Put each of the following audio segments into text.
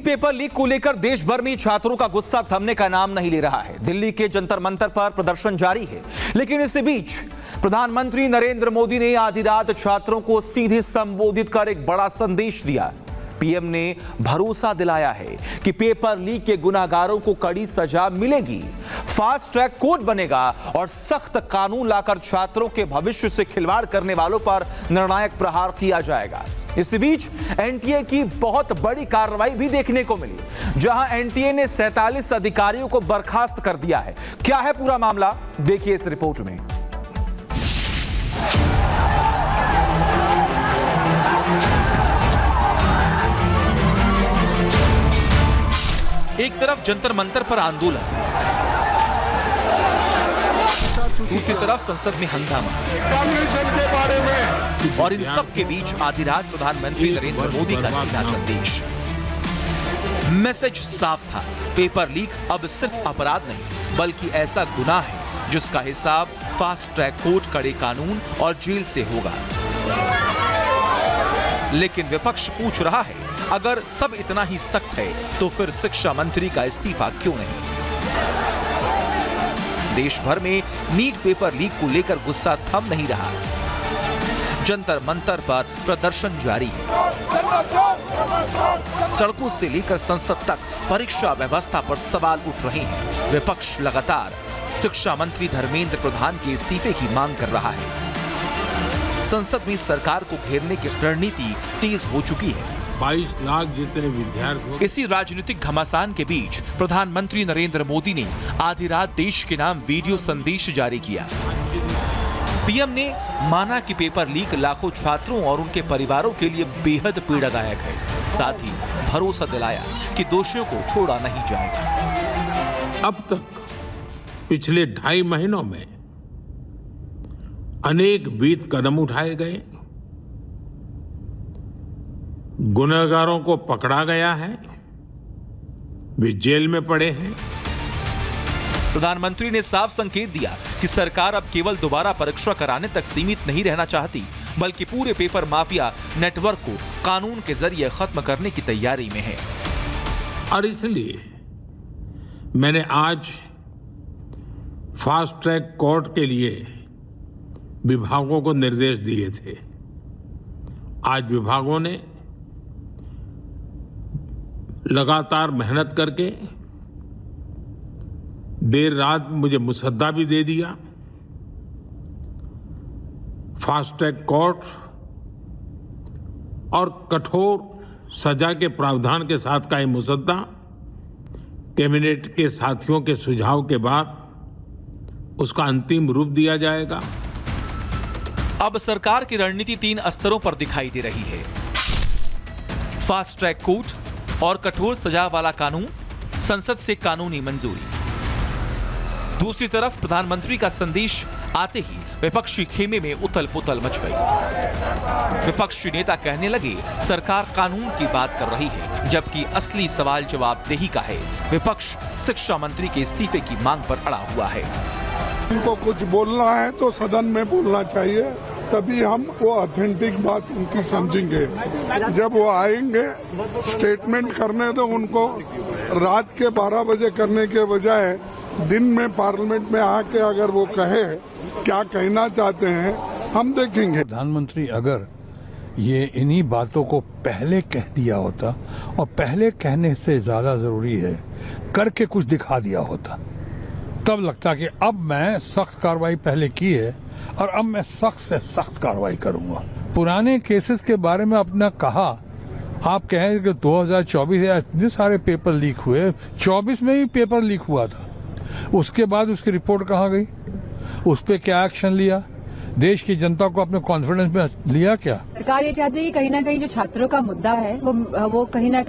Paper leak को लेकर देश भर में छात्रों का गुस्सा थमने का नाम नहीं ले रहा है। दिल्ली के जंतर मंतर पर प्रदर्शन जारी है, लेकिन इसी बीच प्रधानमंत्री नरेंद्र मोदी ने आधी रात छात्रों को सीधे संबोधित कर एक बड़ा संदेश दिया। पीएम ने भरोसा दिलाया है कि पेपर लीक के गुनाहगारों को कड़ी सजा मिलेगी, फास्ट ट्रैक कोर्ट बनेगा और सख्त कानून लाकर छात्रों के भविष्य से खिलवाड़ करने वालों पर निर्णायक प्रहार किया जाएगा। इसी बीच एनटीए की बहुत बड़ी कार्रवाई भी देखने को मिली, जहां एनटीए ने 47 अधिकारियों को बर्खास्त कर दिया है। क्या है पूरा मामला, देखिए इस रिपोर्ट में। एक तरफ जंतर मंतर पर आंदोलन, दूसरी तरफ संसद में हंगामा, और इन सब के बीच आधी रात प्रधानमंत्री नरेंद्र मोदी का सीधा संदेश। मैसेज साफ था, पेपर लीक अब सिर्फ अपराध नहीं बल्कि ऐसा गुनाह है जिसका हिसाब फास्ट ट्रैक कोर्ट, कड़े कानून और जेल से होगा। लेकिन विपक्ष पूछ रहा है, अगर सब इतना ही सख्त है तो फिर शिक्षा मंत्री का इस्तीफा क्यों नहीं? देश भर में नीट पेपर लीक को लेकर गुस्सा थम नहीं रहा। जंतर मंतर पर प्रदर्शन जारी है। सड़कों से लेकर संसद तक परीक्षा व्यवस्था पर सवाल उठ रहे हैं। विपक्ष लगातार शिक्षा मंत्री धर्मेंद्र प्रधान के इस्तीफे की मांग कर रहा है। संसद में सरकार को घेरने की रणनीति तेज हो चुकी है। 22 लाख जितने विद्यार्थी। इसी राजनीतिक घमासान के बीच प्रधानमंत्री नरेंद्र मोदी ने आधी रात देश के नाम वीडियो संदेश जारी किया। पीएम ने माना कि पेपर लीक लाखों छात्रों और उनके परिवारों के लिए बेहद पीड़ादायक है। साथ ही भरोसा दिलाया कि दोषियों को छोड़ा नहीं जाएगा। अब तक पिछले 2.5 महीनों में अनेक विध कदम उठाए गए, गुनहगारों को पकड़ा गया है, वे जेल में पड़े हैं। प्रधानमंत्री ने साफ संकेत दिया कि सरकार अब केवल दोबारा परीक्षा कराने तक सीमित नहीं रहना चाहती, बल्कि पूरे पेपर माफिया नेटवर्क को कानून के जरिए खत्म करने की तैयारी में है। और इसलिए मैंने आज फास्ट ट्रैक कोर्ट के लिए विभागों को निर्देश दिए थे। आज विभागों ने लगातार मेहनत करके देर रात मुझे मुसद्दा भी दे दिया। फास्ट ट्रैक कोर्ट और कठोर सजा के प्रावधान के साथ का ये मुसद्दा कैबिनेट के साथियों के सुझाव के बाद उसका अंतिम रूप दिया जाएगा। अब सरकार की रणनीति 3 स्तरों पर दिखाई दे रही है। फास्ट ट्रैक कोर्ट और कठोर सजा वाला कानून, संसद से कानूनी मंजूरी। दूसरी तरफ प्रधानमंत्री का संदेश आते ही विपक्षी खेमे में उथल पुथल मच गई। विपक्षी नेता कहने लगे, सरकार कानून की बात कर रही है, जबकि असली सवाल जवाबदेही का है। विपक्ष शिक्षा मंत्री के इस्तीफे की मांग पर अड़ा हुआ है। उनको कुछ बोलना है तो सदन में बोलना चाहिए, तभी हम वो ऑथेंटिक बात उनकी समझेंगे। जब वो आएंगे स्टेटमेंट करने, तो उनको रात के 12 बजे करने के बजाय दिन में पार्लियामेंट में आके अगर वो कहे क्या कहना चाहते हैं, हम देखेंगे। प्रधानमंत्री अगर ये इन्हीं बातों को पहले कह दिया होता, और पहले कहने से ज्यादा जरूरी है करके कुछ दिखा दिया होता, तब लगता कि अब मैं सख्त कार्रवाई पहले की है और अब मैं सख्त से सख्त कार्रवाई करूंगा। पुराने केसेस के बारे में अपना कहा, आप कहें कि 2024 या इतने सारे पेपर लीक हुए, 24 में भी पेपर लीक हुआ था, उसके बाद उसकी रिपोर्ट कहाँ गई, उस पर क्या एक्शन लिया, देश की जनता को अपने कॉन्फिडेंस में लिया क्या? सरकार ये चाहती है कि कहीं ना कहीं जो छात्रों का मुद्दा है वो कहीं ना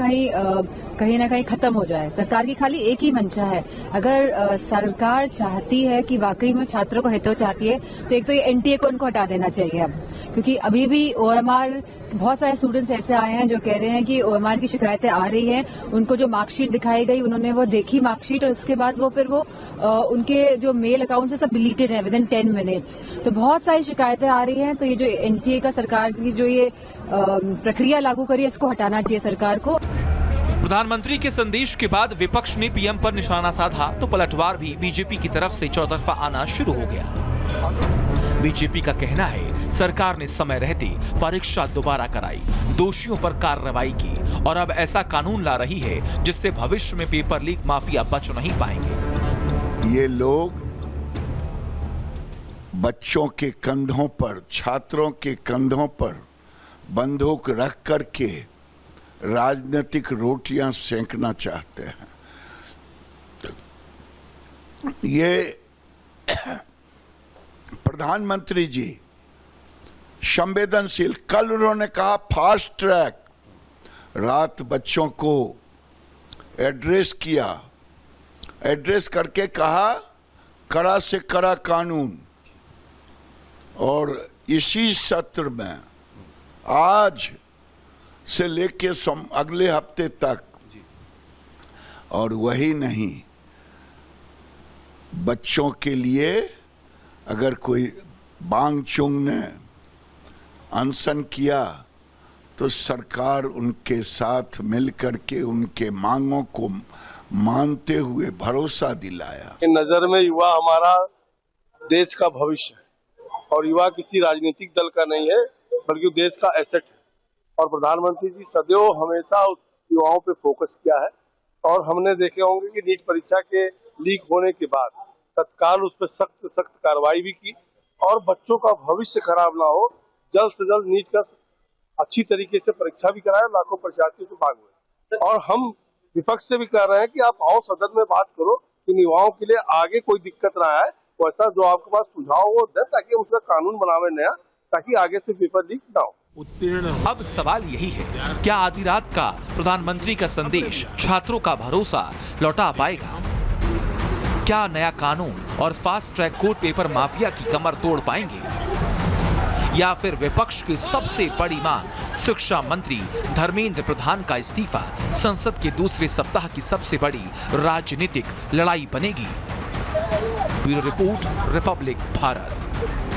कहीं खत्म हो जाए। सरकार की खाली एक ही मंशा है, अगर सरकार चाहती है कि वाकई में छात्रों को हितों चाहती है, तो एक तो ये एनटीए को उनको हटा देना चाहिए अब, क्योंकि अभी भी ओएमआर, बहुत सारे स्टूडेंट्स ऐसे आए हैं जो कह रहे हैं कि ओएमआर की शिकायतें आ रही हैं। उनको जो मार्कशीट दिखाई गई, उन्होंने वो देखी मार्कशीट, और उसके बाद वो उनके जो मेल अकाउंट है सब डिलीटेड है विदिन 10 मिनट्स। तो बहुत सारी शिकायतें आ रही हैं। तो ये जो एनटीए का सरकार की जो ये प्रक्रिया लागू करी है, इसको हटाना चाहिए सरकार को। प्रधानमंत्री के संदेश के बाद विपक्ष ने पीएम पर निशाना साधा तो पलटवार भी बीजेपी की तरफ से चौतरफा आना शुरू हो गया। बीजेपी का कहना है सरकार ने समय रहते परीक्षा दोबारा कराई, दोषियों पर कार्रवाई की और अब ऐसा कानून ला रही है जिससे भविष्य में पेपर लीक माफिया बच नहीं पाएंगे। ये लोग बच्चों के कंधों पर, छात्रों के कंधों पर बंदूक रख करके राजनीतिक रोटियां सेंकना चाहते हैं। ये प्रधानमंत्री जी संवेदनशील, कल उन्होंने कहा फास्ट ट्रैक, रात बच्चों को एड्रेस किया, एड्रेस करके कहा कड़ा से कड़ा कानून। और इसी सत्र में आज से लेके अगले हफ्ते तक, और वही नहीं, बच्चों के लिए अगर कोई बांगचुंग ने अनशन किया तो सरकार उनके साथ मिलकर के उनके मांगों को मानते हुए भरोसा दिलाया। नजर में युवा हमारा देश का भविष्य है और युवा किसी राजनीतिक दल का नहीं है बल्कि देश का एसेट है। और प्रधानमंत्री जी सदैव हमेशा उस युवाओं पे फोकस किया है और हमने देखे होंगे कि नीट परीक्षा के लीक होने के बाद तत्काल उस पर सख्त कार्रवाई भी की और बच्चों का भविष्य खराब ना हो, जल्द से जल्द नीट का अच्छी तरीके से परीक्षा भी कराया, लाखों परीक्षार्थियों को भाग हुए। और हम विपक्ष से भी कह रहे हैं कि आप आओ सदन में बात करो कि युवाओं के लिए आगे कोई दिक्कत ना आए, वैसा जो आपके पास सुझाव हो दें ताकि उसका कानून बनावे नया, ताकि आगे से पेपर लीक ना हो। अब सवाल यही है, क्या आधी रात का प्रधानमंत्री का संदेश छात्रों का भरोसा लौटा पाएगा? क्या नया कानून और fast track court paper mafia की कमर तोड़ पाएंगे? या फिर विपक्ष की सबसे बड़ी मांग शिक्षा मंत्री धर्मेंद्र प्रधान का इस्तीफा संसद के दूसरे सप्ताह की सबसे बड़ी राजनीतिक लड़ाई बनेगी? Bureau report, Republic Bharat.